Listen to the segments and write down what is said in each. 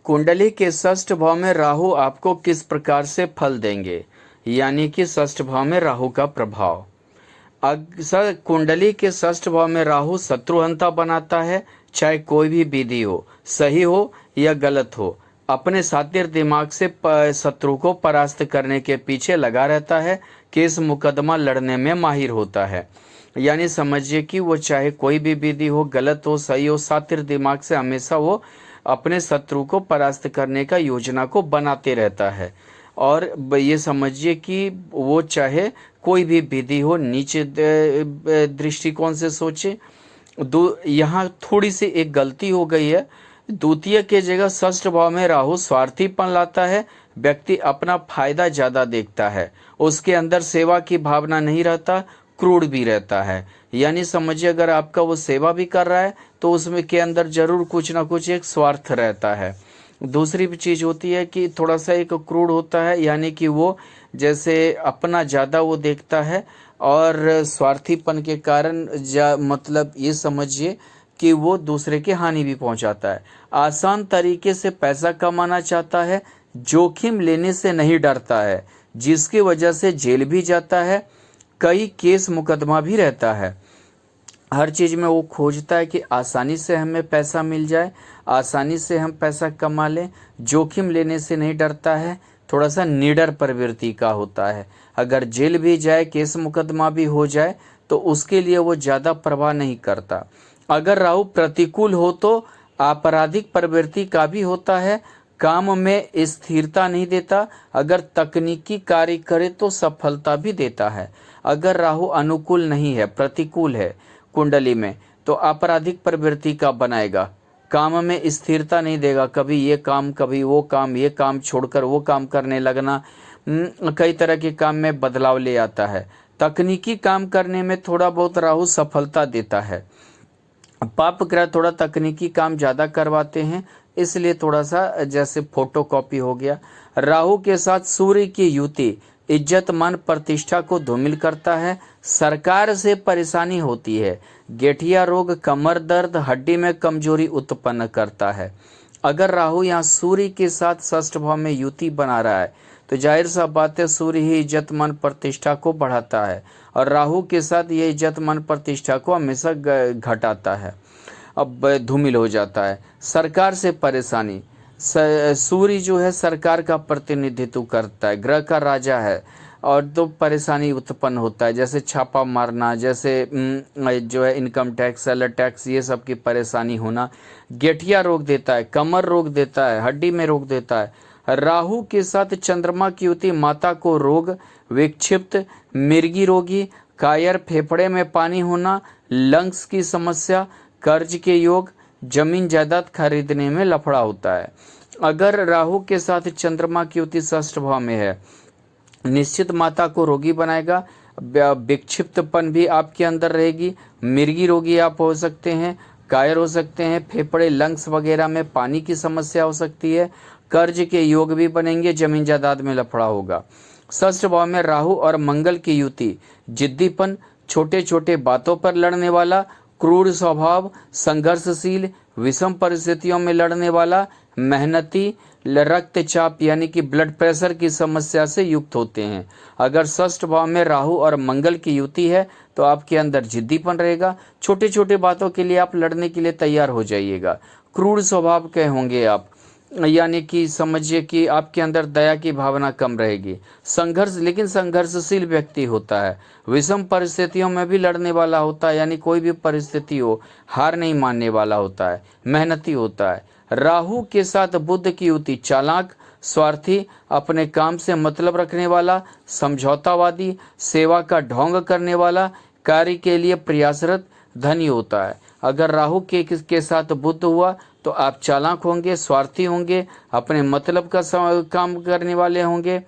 कुंडली के षष्ठ भाव में राहु आपको किस प्रकार से फल देंगे, यानी कि षष्ठ भाव में राहु का प्रभाव। अक्सर कुंडली के षष्ठ भाव में राहु शत्रुहंता बनाता है। चाहे कोई भी विधि हो, सही हो या गलत हो, अपने शातिर दिमाग से शत्रु को परास्त करने के पीछे लगा रहता है। केस मुकदमा लड़ने में माहिर होता है। यानी समझिए कि वो चाहे कोई भी विधि हो, गलत हो, सही हो, शातिर दिमाग से हमेशा वो अपने शत्रु को परास्त करने का योजना को बनाते रहता है। और ये समझिए कि वो चाहे कोई भी विधि हो, नीचे दृष्टिकोण से सोचे। यहाँ थोड़ी सी एक गलती हो गई है। द्वितीय के जगह षष्ठ भाव में राहु स्वार्थीपन लाता है। व्यक्ति अपना फायदा ज्यादा देखता है, उसके अंदर सेवा की भावना नहीं रहता, क्रूर भी रहता है। यानी समझिए अगर आपका वो सेवा भी कर रहा है तो उसमें के अंदर जरूर कुछ ना कुछ एक स्वार्थ रहता है। दूसरी भी चीज़ होती है कि थोड़ा सा एक क्रूर होता है, यानी कि वो जैसे अपना ज़्यादा वो देखता है और स्वार्थीपन के कारण मतलब ये समझिए कि वो दूसरे की हानि भी पहुंचाता है। आसान तरीके से पैसा कमाना चाहता है, जोखिम लेने से नहीं डरता है, जिसकी वजह से जेल भी जाता है, कई केस मुकदमा भी रहता है। हर चीज़ में वो खोजता है कि आसानी से हमें पैसा मिल जाए, आसानी से हम पैसा कमा लें, जोखिम लेने से नहीं डरता है, थोड़ा सा निडर प्रवृत्ति का होता है। अगर जेल भी जाए, केस मुकदमा भी हो जाए तो उसके लिए वो ज़्यादा परवाह नहीं करता। अगर राहु प्रतिकूल हो तो आपराधिक प्रवृत्ति का भी होता है, काम में स्थिरता नहीं देता, अगर तकनीकी कार्य करे तो सफलता भी देता है। अगर राहु अनुकूल नहीं है, प्रतिकूल है कुंडली में, तो आपराधिक प्रवृत्ति का बनाएगा, काम में स्थिरता नहीं देगा, कभी ये काम कभी वो काम, ये काम छोड़कर वो काम करने लगना, कई तरह के काम में बदलाव ले आता है। तकनीकी काम करने में थोड़ा बहुत राहु सफलता देता है। पाप ग्रह थोड़ा तकनीकी काम ज़्यादा करवाते हैं, इसलिए थोड़ा सा जैसे फोटो कॉपी हो गया। राहु के साथ सूर्य की युति इज्जत मान प्रतिष्ठा को धूमिल करता है। सरकार से परेशानी होती है। गठिया रोग, कमर दर्द, हड्डी में कमजोरी उत्पन्न करता है। अगर राहु यहाँ सूर्य के साथ षष्ठ भाव में युति बना रहा है तो जाहिर सा बात है सूर्य ही इज्जत मान प्रतिष्ठा को बढ़ाता है और राहु के साथ ये इज्जत मान प्रतिष्ठा को हमेशा घटाता है, अब धूमिल हो जाता है। सरकार से परेशानी, सूर्य जो है सरकार का प्रतिनिधित्व करता है, ग्रह का राजा है, और तो परेशानी उत्पन्न होता है, जैसे छापा मारना, जैसे जो है इनकम टैक्स, सेलर टैक्स, ये सब की परेशानी होना। गठिया रोग देता है, कमर रोग देता है, हड्डी में रोग देता है। राहु के साथ चंद्रमा की युति माता को रोग, विक्षिप्त, मिर्गी रोगी, कायर, फेफड़े में पानी होना, लंग्स की समस्या, कर्ज के योग, जमीन जायदाद खरीदने में लफड़ा होता है। अगर राहु के साथ चंद्रमा की युति षष्ठ भाव में है, निश्चित माता को रोगी बनाएगा, विक्षिप्तपन भी आपके अंदर रहेगी, मिर्गी रोगी आप हो सकते हैं, कायर हो सकते हैं, फेफड़े, लंग्स वगैरह में पानी की समस्या हो सकती है, कर्ज के योग भी बनेंगे, जमीन जायदाद में लफड़ा होगा। षष्ठ भाव में राहु और मंगल की युति जिद्दीपन, छोटे छोटे बातों पर लड़ने वाला, क्रूर स्वभाव, संघर्षशील, विषम परिस्थितियों में लड़ने वाला, मेहनती, रक्तचाप यानी कि ब्लड प्रेशर की समस्या से युक्त होते हैं। अगर षष्ठ भाव में राहु और मंगल की युति है तो आपके अंदर जिद्दीपन रहेगा, छोटे छोटे बातों के लिए आप लड़ने के लिए तैयार हो जाइएगा। क्रूर स्वभाव के होंगे आप, यानी कि समझिए कि आपके अंदर दया की भावना कम रहेगी। संघर्ष, लेकिन संघर्षशील व्यक्ति होता है, विषम परिस्थितियों में भी लड़ने वाला होता है, यानी कोई भी परिस्थिति हो हार नहीं मानने वाला होता है, मेहनती होता है। राहु के साथ बुध की युति चालाक, स्वार्थी, अपने काम से मतलब रखने वाला, समझौतावादी, सेवा का ढोंग करने वाला, कार्य के लिए प्रयासरत, धनी होता है। अगर राहु के साथ बुध हुआ तो आप चालाक होंगे, स्वार्थी होंगे, अपने मतलब का काम करने वाले होंगे,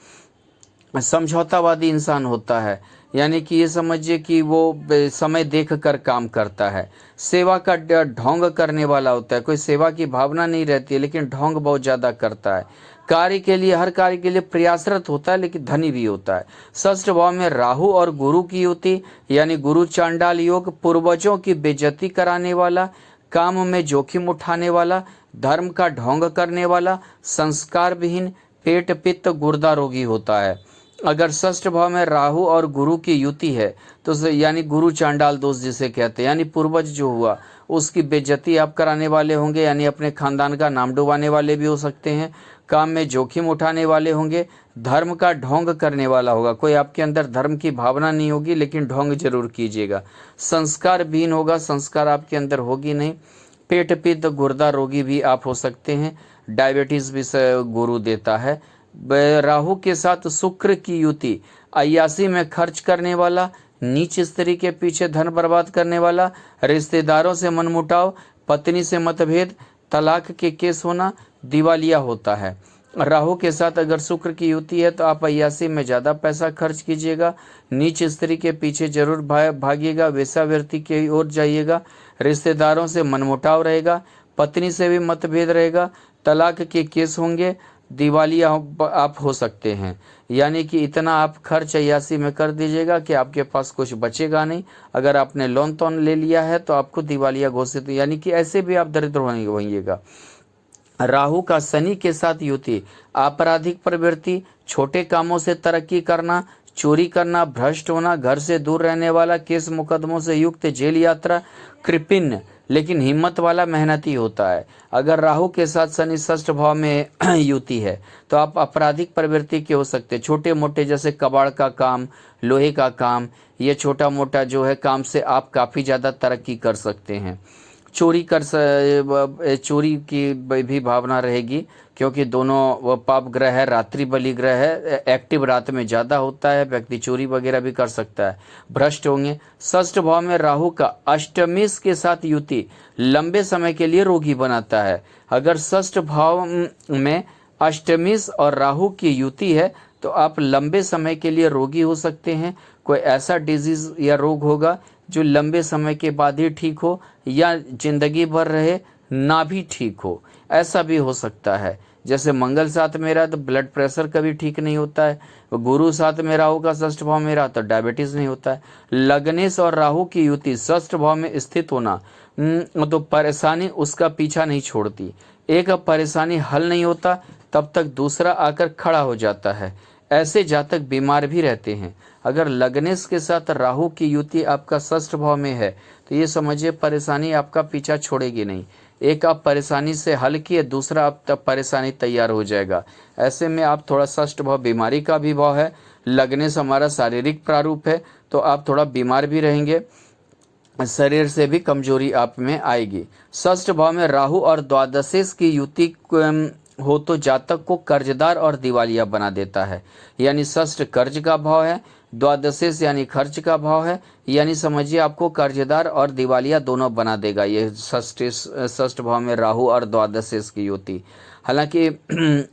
समझौतावादी इंसान होता है, यानी कि ये समझिए कि वो समय देख कर काम करता है। सेवा का ढोंग करने वाला होता है, कोई सेवा की भावना नहीं रहती है लेकिन ढोंग बहुत ज़्यादा करता है। कार्य के लिए, हर कार्य के लिए प्रयासरत होता है लेकिन धनी भी होता है। षष्ठ भाव में राहु और गुरु की युति यानी गुरु चांडाल योग, पूर्वजों की बेइज्जती कराने वाला, काम में जोखिम उठाने वाला, धर्म का ढोंग करने वाला, संस्कार विहीन, पेट पित्त गुर्दा रोगी होता है। अगर षष्ठ भाव में राहु और गुरु की युति है तो यानी गुरु चांडाल दोष जिसे कहते हैं, यानी पूर्वज जो हुआ उसकी बेइज्जती आप कराने वाले होंगे, यानी अपने खानदान का नाम डुबाने वाले भी हो सकते हैं। काम में जोखिम उठाने वाले होंगे, धर्म का ढोंग करने वाला होगा, कोई आपके अंदर धर्म की भावना नहीं होगी लेकिन ढोंग जरूर कीजिएगा। संस्कार विहीन होगा, संस्कार आपके अंदर होगी नहीं। पेट पित्त गुर्दा रोगी भी आप हो सकते हैं, डायबिटीज भी गुरु देता है। राहु के साथ शुक्र की युति अय्यासी में खर्च करने वाला, नीच स्त्री के पीछे धन बर्बाद करने वाला, रिश्तेदारों से मनमुटाव, पत्नी से मतभेद, तलाक के केस होना, दिवालिया होता है। राहु के साथ अगर शुक्र की युति है तो आप अय्यासी में ज़्यादा पैसा खर्च कीजिएगा, नीच स्त्री के पीछे जरूर भागिएगा, वेश्यावृत्ति की ओर जाइएगा, रिश्तेदारों से मनमुटाव रहेगा, पत्नी से भी मतभेद रहेगा, तलाक के केस होंगे, दिवालिया आप हो सकते हैं। यानी कि इतना आप खर्च अय्यासी में कर दीजिएगा कि आपके पास कुछ बचेगा नहीं। अगर आपने लोन तोन ले लिया है तो आपको दिवालिया घोषित, यानी कि ऐसे भी आप दरिद्र होइएगा। राहु का शनि के साथ युति आपराधिक प्रवृत्ति, छोटे कामों से तरक्की करना, चोरी करना, भ्रष्ट होना, घर से दूर रहने वाला, केस मुकदमों से युक्त जेल यात्रा, कृपिन लेकिन हिम्मत वाला मेहनती होता है। अगर राहु के साथ शनि षष्ठ भाव में युति है तो आप आपराधिक प्रवृत्ति के हो सकते हैं, छोटे मोटे जैसे कबाड़ का काम, लोहे का काम, ये छोटा मोटा जो है काम से आप काफ़ी ज़्यादा तरक्की कर सकते हैं। चोरी चोरी की भी भावना रहेगी क्योंकि दोनों पाप ग्रह है, रात्रि बलि ग्रह है, एक्टिव रात में ज़्यादा होता है, व्यक्ति चोरी वगैरह भी कर सकता है, भ्रष्ट होंगे। षष्ठ भाव में राहु का अष्टमेश के साथ युति लंबे समय के लिए रोगी बनाता है। अगर षष्ठ भाव में अष्टमेश और राहु की युति है तो आप लंबे समय के लिए रोगी हो सकते हैं। कोई ऐसा डिजीज या रोग होगा जो लंबे समय के बाद ही ठीक हो या जिंदगी भर रहे ना भी ठीक हो, ऐसा भी हो सकता है। जैसे मंगल साथ में रहा तो ब्लड प्रेशर कभी ठीक नहीं होता है, गुरु साथ में राहु का षष्ठ भाव में रहा तो डायबिटीज नहीं होता है। लग्नेश और राहु की युति षष्ठ भाव में स्थित होना तो परेशानी उसका पीछा नहीं छोड़ती, एक परेशानी हल नहीं होता तब तक दूसरा आकर खड़ा हो जाता है। ऐसे जातक बीमार भी रहते हैं। अगर लग्नेश के साथ राहु की युति आपका षष्ठ भाव में है तो ये समझिए परेशानी आपका पीछा छोड़ेगी नहीं, एक आप परेशानी से हल किए, दूसरा आप तब परेशानी तैयार हो जाएगा। ऐसे में आप थोड़ा षष्ठ भाव बीमारी का भी भाव है, लग्नेश हमारा शारीरिक प्रारूप है तो आप थोड़ा बीमार भी रहेंगे, शरीर से भी कमजोरी आप में आएगी। षष्ठ भाव में राहु और द्वादशेश की युति हो तो जातक को कर्जदार और दिवालिया बना देता है। यानी षष्ठ कर्ज का भाव है, द्वादशेश यानी खर्च का भाव है, यानी समझिए आपको कर्जदार और दिवालिया दोनों बना देगा ये षष्ठ भाव में राहु और द्वादशेश की युति। हालांकि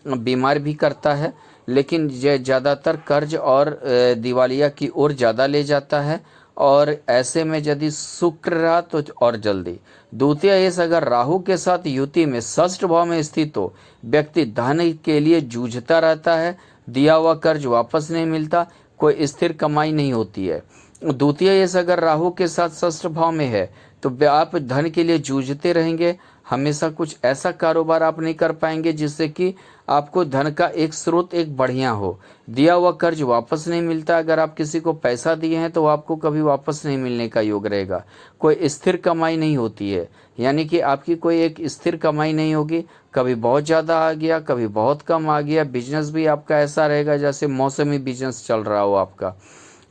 बीमार भी करता है लेकिन ये ज़्यादातर कर्ज और दिवालिया की ओर ज़्यादा ले जाता है, और ऐसे में यदि शुक्र रहा तो और जल्दी। द्वितीय एस अगर राहु के साथ युति में षष्ठ भाव में स्थित हो, व्यक्ति धन के लिए जूझता रहता है, दिया हुआ कर्ज वापस नहीं मिलता, कोई स्थिर कमाई नहीं होती है। द्वितीय एस अगर राहु के साथ षष्ठ भाव में है तो आप धन के लिए जूझते रहेंगे, हमेशा कुछ ऐसा कारोबार आप नहीं कर पाएंगे जिससे कि आपको धन का एक स्रोत एक बढ़िया हो। दिया हुआ कर्ज वापस नहीं मिलता, अगर आप किसी को पैसा दिए हैं तो आपको कभी वापस नहीं मिलने का योग रहेगा। कोई स्थिर कमाई नहीं होती है, यानी कि आपकी कोई एक स्थिर कमाई नहीं होगी, कभी बहुत ज़्यादा आ गया कभी बहुत कम आ गया। बिजनेस भी आपका ऐसा रहेगा जैसे मौसमी बिजनेस चल रहा हो आपका,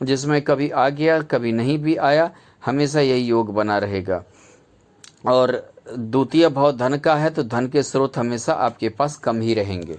जिसमें कभी आ गया कभी नहीं भी आया, हमेशा यही योग बना रहेगा। और द्वितीय भाव धन का है तो धन के स्रोत हमेशा आपके पास कम ही रहेंगे।